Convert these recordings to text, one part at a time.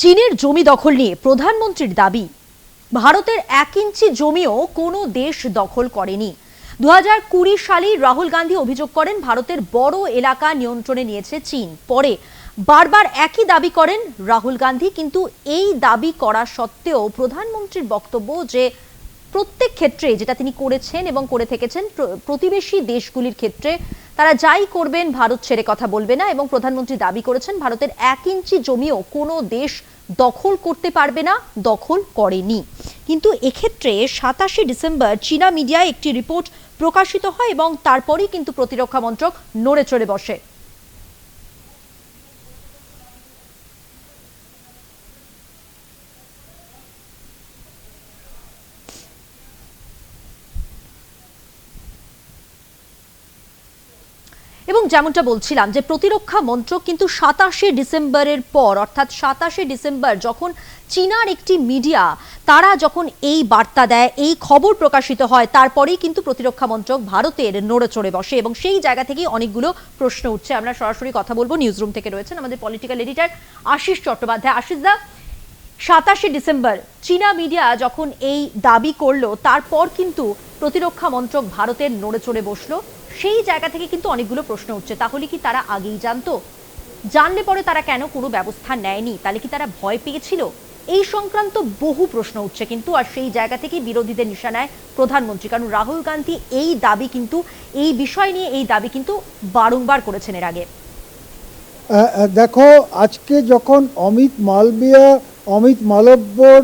চীনের জমি দখল নিয়ে প্রধানমন্ত্রীর দাবি, ভারতের 1 ইঞ্চি জমিও কোনো দেশ দখল করেনি। 2020 সালে রাহুল গান্ধী অভিযোগ করেন ভারতের বড় এলাকা নিয়ন্ত্রণে নিয়েছে চীন। পরে বারবার একই দাবি করেন রাহুল গান্ধী, কিন্তু এই দাবি করা সত্ত্বেও প্রধানমন্ত্রীর বক্তব্য যে প্রত্যেক ক্ষেত্রে যেটা তিনি করেছেন এবং করে থেকেছেন প্রতিবেশী দেশগুলির ক্ষেত্রে তারা যাই করবেন ভারত ছেড়ে কথা বলবে না, এবং প্রধানমন্ত্রী দাবি করেছেন ভারতের 1 ইঞ্চি জমিও কোনো দেশ দখল করতে পারবে না, দখল করেনি। কিন্তু এক্ষেত্রে 27শে ডিসেম্বর চীনা মিডিয়ায় একটি রিপোর্ট প্রকাশিত হয় এবং তারপরেই কিন্তু প্রতিরক্ষা মন্ত্রক নড়ে চড়ে বসে। এবং যেমনটা বলছিলাম যে প্রতিরক্ষা মন্ত্রক কিন্তু 27শে ডিসেম্বরের পর, অর্থাৎ 27শে ডিসেম্বর যখন চীনার একটি মিডিয়া তারা যখন এই বার্তা দেয়, এই খবর প্রকাশিত হয়, তারপরেই কিন্তু প্রতিরক্ষা মন্ত্রক ভারতের নড়ে চড়ে বসে এবং সেই জায়গা থেকেই অনেকগুলো প্রশ্ন উঠছে। আমরা সরাসরি কথা বলবো, নিউজ রুম থেকে রয়েছেন আমাদের পলিটিক্যাল এডিটর আশিস চট্টোপাধ্যায়। আশিসদা, 27শে ডিসেম্বর চীনা মিডিয়া যখন এই দাবি করলো, তারপর কিন্তু প্রতিরক্ষা মন্ত্রক ভারতের নড়ে চড়ে বসলো। সেই জায়গা থেকে কিন্তু অনেকগুলো প্রশ্ন উঠছে, তাহলে কি তারা আগেই জানতো? জানলে পরে তারা কেন কোনো ব্যবস্থা নেয়নি? তাহলে কি তারা ভয় পেয়েছিল? এই সংক্রান্ত বহু প্রশ্ন উঠছে কিন্তু, আর সেই জায়গা থেকে বিরোধীদের নিশানায় প্রধানমন্ত্রী, কারণ রাহুল গান্ধী এই দাবি কিন্তু, এই বিষয় নিয়ে এই দাবি কিন্তু বারংবার করেছেন এর আগে। দেখো, আজকে যখন অমিত মালব্যর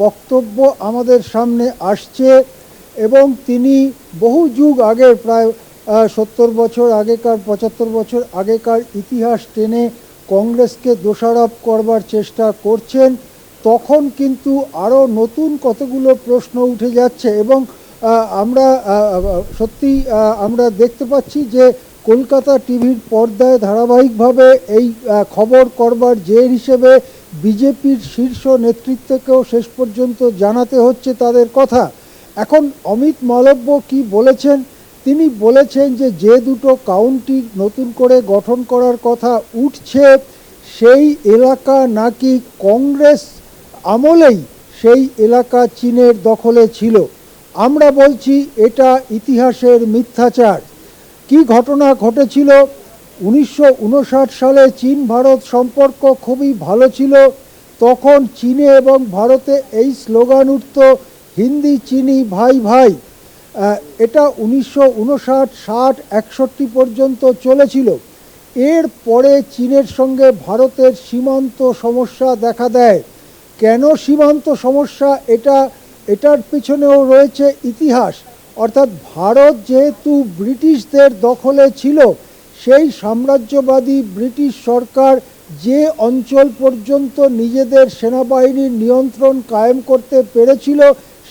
বক্তব্য আমাদের সামনে আসছে এবং তিনি বহু যুগ আগের, প্রায় 70 বছর আগেকার, 75 বছর আগেকার ইতিহাস টেনে কংগ্রেসকে দোষারোপ করবার চেষ্টা করছেন, তখন কিন্তু আরও নতুন কতগুলো প্রশ্ন উঠে যাচ্ছে। এবং আমরা সত্যি আমরা দেখতে পাচ্ছি যে কলকাতা টিভির পর্দায় ধারাবাহিকভাবে এই খবর করবার জের হিসেবে বিজেপির শীর্ষ নেতৃত্বকেও শেষ পর্যন্ত জানাতে হচ্ছে তাদের কথা। এখন অমিত মালব্য কি বলেছেন? তিনি বলেছেন যে দুটো কাউন্টি নতুন করে গঠন করার কথা উঠছে, সেই এলাকা নাকি কংগ্রেস আমলেই সেই এলাকা চীনের দখলে ছিল। আমরা বলছি এটা ইতিহাসের মিথ্যাচার। কি ঘটনা ঘটেছিল? 1959 সালে চীন ভারত সম্পর্ক খুবই ভালো ছিল। তখন চীনে এবং ভারতে এই স্লোগান উঠত, হিন্দি চিনি ভাই ভাই। এটা 1959, 60, 61 পর্যন্ত চলেছিল। এর পরে চীনের সঙ্গে ভারতের সীমান্ত সমস্যা দেখা দেয়। কেন সীমান্ত সমস্যা? এটার পিছনেও রয়েছে ইতিহাস। অর্থাৎ ভারত যেহেতু ব্রিটিশদের দখলে ছিল, সেই সাম্রাজ্যবাদী ব্রিটিশ সরকার যে অঞ্চল পর্যন্ত নিজেদের সেনাবাহিনীর নিয়ন্ত্রণ কায়েম করতে পেরেছিল,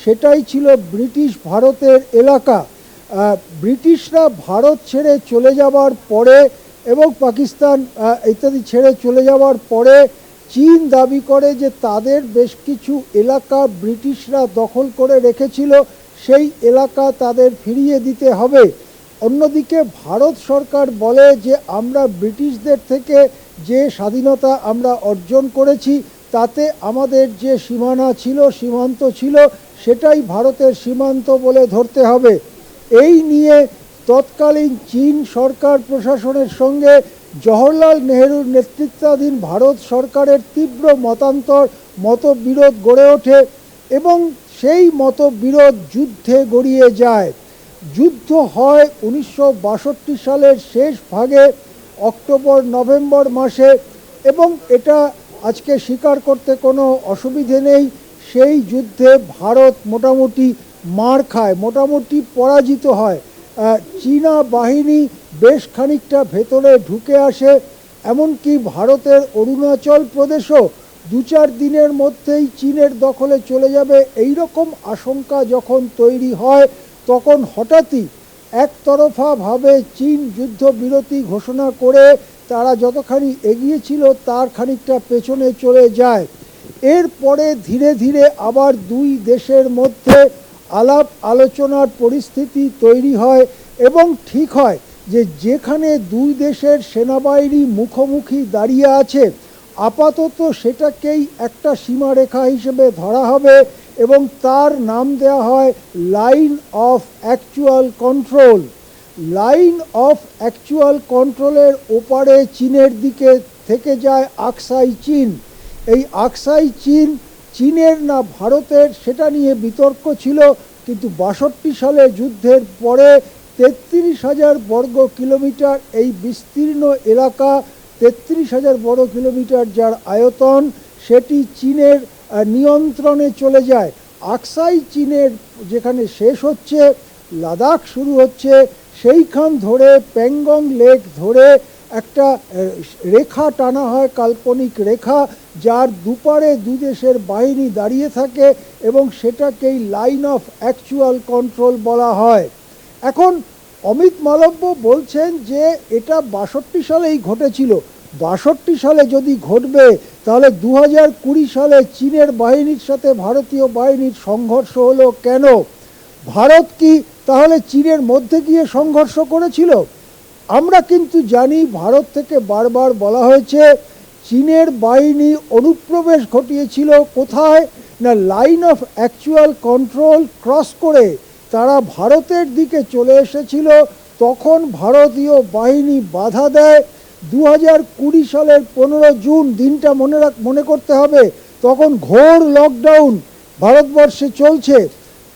সেটাই ছিল ব্রিটিশ ভারতের এলাকা। ব্রিটিশরা ভারত ছেড়ে চলে যাওয়ার পরে এবং পাকিস্তান ইত্যাদি ছেড়ে চলে যাওয়ার পরে চীন দাবি করে যে তাদের বেশ কিছু এলাকা ব্রিটিশরা দখল করে রেখেছিল, সেই এলাকা তাদের ফিরিয়ে দিতে হবে। অন্যদিকে ভারত সরকার বলে যে আমরা ব্রিটিশদের থেকে যে স্বাধীনতা আমরা অর্জন করেছি, তাতে আমাদের যে সীমানা ছিল, সীমান্ত ছিল, সেটাই ভারতের সীমান্ত বলে ধরতে হবে। এই নিয়ে তৎকালীন চীন সরকার প্রশাসনের সঙ্গে জওহরলাল নেহরুর নেতৃত্বাধীন ভারত সরকারের তীব্র মতবিরোধ গড়ে ওঠে এবং সেই মতবিরোধ যুদ্ধে গড়িয়ে যায়। যুদ্ধ হয় 1962 সালের শেষ ভাগে, অক্টোবর নভেম্বর মাসে, এবং এটা আজকে স্বীকার করতে কোনো অসুবিধে নেই। সেই যুদ্ধে ভারত মোটামুটি মার খায়, মোটামুটি পরাজিত হয়। চীনা বাহিনী বেশ খানিকটা ভেতরে ঢুকে আসে, এমনকি ভারতের অরুণাচল প্রদেশও 2-4 দিনের মধ্যেই চীনের দখলে চলে যাবে। এই রকম আশঙ্কা যখন তৈরি হয়, তখন হঠাৎই একতরফাভাবে চীন যুদ্ধবিরতি ঘোষণা করে তারা যতখানি এগিয়েছিল তার খানিকটা পেছনে চলে যায়। এরপরে ধীরে ধীরে আবার দুই দেশের মধ্যে আলাপ আলোচনার পরিস্থিতি তৈরি হয় এবং ঠিক হয় যে যেখানে দুই দেশের সেনাবাহিনী মুখোমুখি দাঁড়িয়ে আছে, আপাতত সেটাকেই একটা সীমারেখা হিসেবে ধরা হবে এবং তার নাম দেওয়া হয় line of actual control. Line of actual কন্ট্রোলের ওপারে চীনের দিকে থেকে যায় আকসাই চীন। এই আকসাই চীন চীনের না ভারতের সেটা নিয়ে বিতর্ক ছিল, কিন্তু 62 সালে যুদ্ধের পরে 33,000 বর্গ কিলোমিটার এই বিস্তীর্ণ এলাকা, 33,000 বর্গ কিলোমিটার যার আয়তন, সেটি চীনের নিয়ন্ত্রণে চলে যায়। আকসাই চীনের যেখানে শেষ হচ্ছে, লাদাখ শুরু হচ্ছে, সেইখান ধরে প্যাংগং লেক ধরে একটা রেখা টানা হয়, কাল্পনিক রেখা, যার দুপারে দুদেশের বাহিনী দাঁড়িয়ে থাকে এবং সেটাকেই লাইন অফ অ্যাকচুয়াল কন্ট্রোল বলা হয়। এখন অমিত মালব্য বলছেন যে এটা 62 সালেই ঘটেছিল। 62 সালে যদি ঘটবে তাহলে 2020 সালে চীনের বাহিনীর সাথে ভারতীয় বাহিনীর সংঘর্ষ হলো কেন? ভারত কি তাহলে চীনের মধ্যে গিয়ে সংঘর্ষ করেছিল? আমরা কিন্তু জানি, ভারত থেকে বারবার বলা হয়েছে চীনের বাহিনী অনুপ্রবেশ ঘটিয়েছিল কোথায় না, line of actual control cross করে তারা ভারতের দিকে চলে এসেছিল। তখন ভারতীয় বাহিনী বাধা দেয়। 2020 সালের 15 জুন দিনটা মনে করতে হবে, তখন ঘোর লকডাউন ভারতবর্ষে চলছে।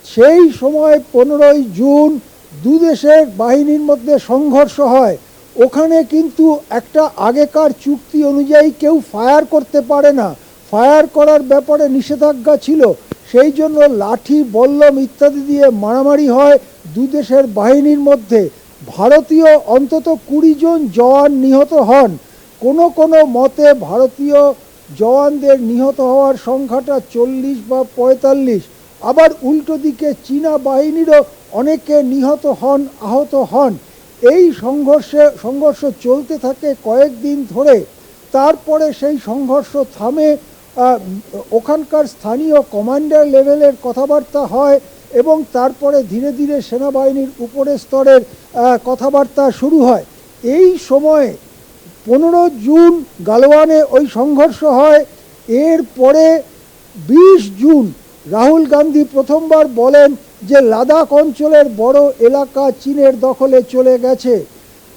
সেই সময় 15ই জুন দুদেশের বাহিনীর মধ্যে সংঘর্ষ হয়। ওখানে কিন্তু একটা আগেকার চুক্তি অনুযায়ী কেউ ফায়ার করতে পারে না, ফায়ার করার ব্যাপারে নিষেধাজ্ঞা ছিল। সেই জন্য লাঠি, বল্লম ইত্যাদি দিয়ে মারামারি হয় দুদেশের বাহিনীর মধ্যে। ভারতীয় অন্তত 20 জন জওয়ান নিহত হন। কোনো কোনো মতে ভারতীয় জওয়ানদের নিহত হওয়ার সংখ্যাটা 40 বা 45। আবার উল্টো দিকে চীনা বাহিনীরও অনেকে নিহত হন, আহত হন। এই সংঘর্ষ চলতে থাকে কয়েকদিন ধরে। তারপরে সেই সংঘর্ষ থামে, ওখানকার স্থানীয় কমান্ডার লেভেলের কথাবার্তা হয় এবং তারপরে ধীরে ধীরে সেনাবাহিনীর উপরের স্তরের কথাবার্তা শুরু হয়। এই সময়ে 15 জুন গালওয়ানে ওই সংঘর্ষ হয়। এরপরে 20 জুন রাহুল গান্ধী প্রথমবার বলেন যে লাদাখ অঞ্চলের বড় এলাকা চীনের দখলে চলে গেছে।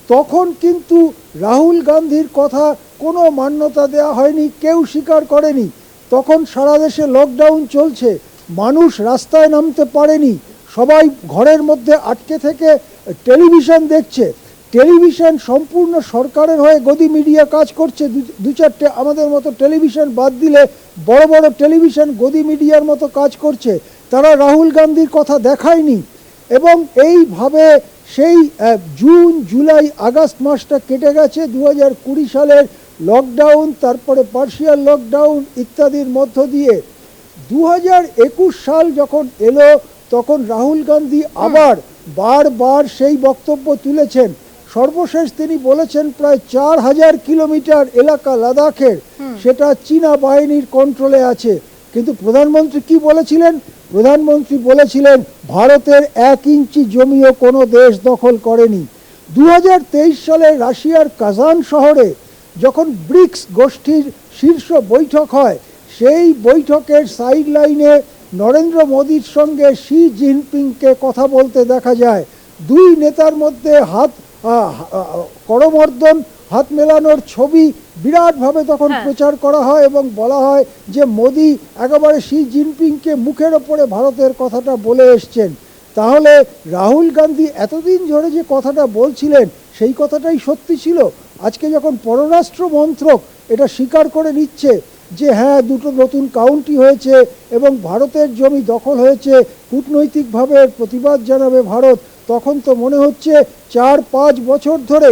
তখন কিন্তু রাহুল গান্ধীর কথা কোনো মান্যতা দেওয়া হয়নি, কেউ স্বীকার করেনি। তখন সারা দেশে লকডাউন চলছে, মানুষ রাস্তায় নামতে পারেনি, সবাই ঘরের মধ্যে আটকে থেকে টেলিভিশন দেখছে। টেলিভিশন সম্পূর্ণ সরকারের হয়ে গদি মিডিয়া কাজ করছে। দু চারটে আমাদের মতো টেলিভিশন বাদ দিলে বড় বড় টেলিভিশন গদি মিডিয়ার মতো কাজ করছে। তারা রাহুল গান্ধীর কথা দেখায়নি এবং এইভাবে সেই জুন, জুলাই, আগস্ট মাসটা কেটে গেছে। 2020 সালের লকডাউন, তারপরে পার্শিয়াল লকডাউন ইত্যাদির মধ্য দিয়ে 2021 সাল যখন এলো, তখন রাহুল গান্ধী আবার বারবার সেই বক্তব্য তুলেছেন। সর্বশেষ তিনি বলেছেন প্রায় 4000 কিলোমিটার এলাকা লাদাখের সেটা চীনা বাহিনীর কন্ট্রোলে আছে। কিন্তু প্রধানমন্ত্রী কি বলেছিলেন? প্রধানমন্ত্রী বলেছিলেন ভারতের 1 ইঞ্চি জমিও কোনো দেশ দখল করেনি। 2023 সালে রাশিয়ার কাজান শহরে যখন ব্রিক্স গোষ্ঠীর শীর্ষ বৈঠক হয়, সেই বৈঠকের সাইড লাইনে নরেন্দ্র মোদীর সঙ্গে শি জিনপিংকে কথা বলতে দেখা যায়। দুই নেতার মধ্যে করমর্দন, হাত মেলানোর ছবি বিরাটভাবে তখন প্রচার করা হয় এবং বলা হয় যে মোদি একেবারে শি জিনপিংকে মুখের ওপরে ভারতের কথাটা বলে এসছেন। তাহলে রাহুল গান্ধী এতদিন ধরে যে কথাটা বলছিলেন সেই কথাটাই সত্যি ছিল। আজকে যখন পররাষ্ট্র মন্ত্রক এটা স্বীকার করে নিচ্ছে যে হ্যাঁ, দুটো নতুন কাউন্টি হয়েছে এবং ভারতের জমি দখল হয়েছে, কূটনৈতিকভাবে প্রতিবাদ জানাবে ভারত, তখন তো মনে হচ্ছে 4-5 বছর ধরে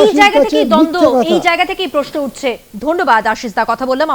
এই জায়গা থেকেই দ্বন্দ্ব, এই জায়গা থেকেই প্রশ্ন উঠছে। ধন্যবাদ আশিস দা, কথা বললাম।